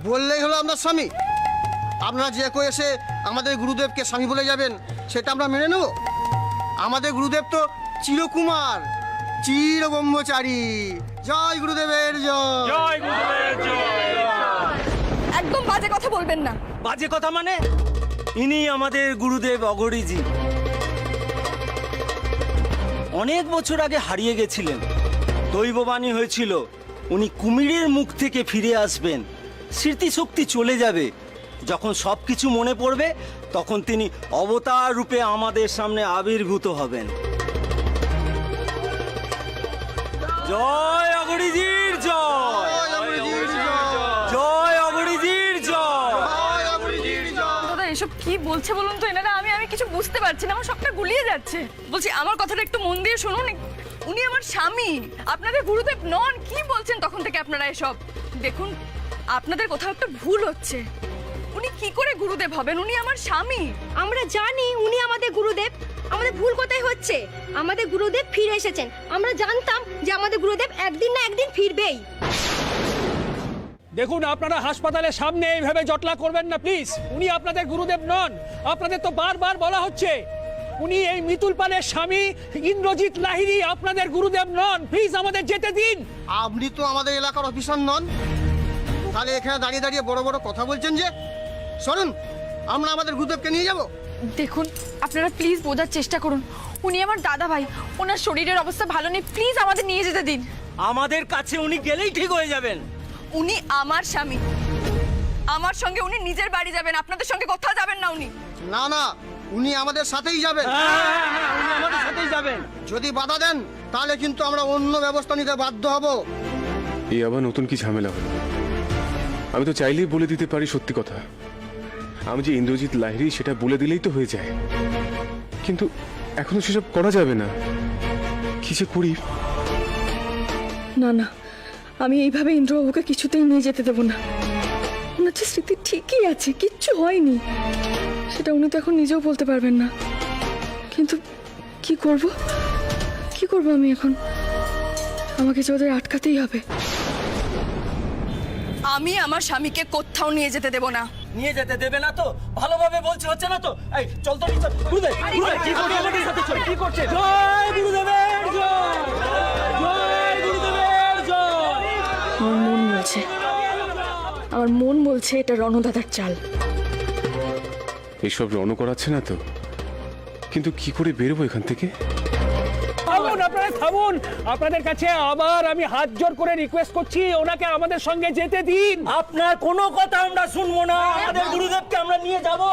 বললেই হলো আপনার স্বামী? আপনারা যে কেউ এসে আমাদের গুরুদেবকে স্বামী বলে যাবেন সেটা আমরা মেনে নেব? আমাদের গুরুদেব তো চিরকুমার, চির ব্রহ্মচারী। জয় গুরুদেবের জয়। জয় গুরুদেবের জয়। একদম বাজে কথা বলবেন না। বাজে কথা মানে? ইনি আমাদের গুরুদেব অঘরীজি। অনেক বছর আগে হারিয়ে গেছিলেন। দৈববাণী হয়েছিল উনি কুমিরের মুখ থেকে ফিরে আসবেন, স্মৃতিশক্তি চলে যাবে। যখন সব কিছু মনে পড়বে তখন তিনি অবতার রূপে আমাদের সামনে আবির্ভূত হবেন। জয় অঘরীজির জয়। জয় অঘরীজির জয়। দাদা এসব কি বলছে বলুন তো এনারা? আমি কিছু বুঝতে পারছি না, আমার সবটা গুলিয়ে যাচ্ছে। বলছি আমার কথাটা একটু মন দিয়ে শুনুন। উনি আমার স্বামী, আপনাদের গুরুদেব নন। কি বলছেন তখন থেকে আপনারা এসব? দেখুন আপনাদের কোথাও একটা ভুল হচ্ছে। উনি কি করে গুরুদেব হবেন? উনি আমার স্বামী। আমরা জানি উনি আমাদের গুরুদেব, আমাদের ভুল কোথায় হচ্ছে? আমাদের গুরুদেব ফিরে এসেছেন। আমরা জানতাম যে আমাদের গুরুদেব একদিন না একদিন ফিরবেই। দেখুন, আপনারা হাসপাতালের সামনে এইভাবে জটলা করবেন না প্লিজ। উনি আপনাদের গুরুদেব নন। আপনাদের তো বারবার বলা হচ্ছে উনি এই মিতুল পালের স্বামী ইন্দ্রজিৎ লাহিড়ী আপনাদের গুরুদেব নন। প্লিজ আমাদের যেতে দিন। আপনি তো আমাদের এলাকার অফিসার নন, তাহলে এখানে দাঁড়িয়ে দাঁড়িয়ে বড় বড় কথা বলছেন যে? শুনুন, আমরা আমাদের গুরুদেবকে নিয়ে যাব। দেখুন আপনারা প্লিজ বোঝার চেষ্টা করুন। উনি আমার দাদা ভাই, ওনার শরীরের অবস্থা ভালো নেই। প্লিজ আমাদের নিয়ে যেতে দিন। আমাদের কাছে উনি গেলেই ঠিক হয়ে যাবেন। উনি আমার স্বামী, আমার সঙ্গে উনি নিজের বাড়ি যাবেন, আপনাদের সঙ্গে কোথাও যাবেন না উনি। না না, উনি আমাদের সাথেই যাবেন। উনি আমাদের সাথেই যাবেন। যদি বাধা দেন তাহলে কিন্তু আমরা অন্য ব্যবস্থা নিতে বাধ্য হব। এই আবার নতুন কি ঝামেলা হলো? আমি তো চাইলেই বলে দিতে পারি সত্যি কথা। আমি যে ইন্দ্রজিৎ লাহিড়ী সেটা বলে দিলেই তো হয়ে যায়, কিন্তু এখনো সেসব করা যাবে না। কি যে করি। না না, আমি এইভাবে ইন্দ্রবাবুকে কিছুতেই নিয়ে যেতে দেবো না। ওনার যে স্মৃতি ঠিকই আছে, কিচ্ছু হয়নি, সেটা উনি তো এখন নিজেও বলতে পারবেন না। কিন্তু কি করব আমি এখন? আমাকে যে ওদের আটকাতেই হবে। আমি আমার স্বামীকে কোথাও নিয়ে যেতে দেব না। নিয়ে যেতে দেবে না তো? ভালোভাবে বলছে, হচ্ছে না তো? এই চল তো চল। গুরুদেব, গুরুদেব কি করছে? আমাদের সাথে চল। কি করছে? জয় গুরুদেবের জয়। জয় গুরুদেবের জয়। আমার মন বলছে এটা রণদাদার চাল। এসব রণ করাচ্ছে না তো, কিন্তু কি করে বেরোবো এখান থেকে? থামুন, আপনারা থামুন। আপনাদের কাছে আবার আমি হাত জোর করে রিকোয়েস্ট করছি, ওনাকে আমাদের সঙ্গে যেতে দিন। আপনার কোনো কথা আমরা শুনবো না। আমাদের গুরুদেবকে আমরা নিয়ে যাবো।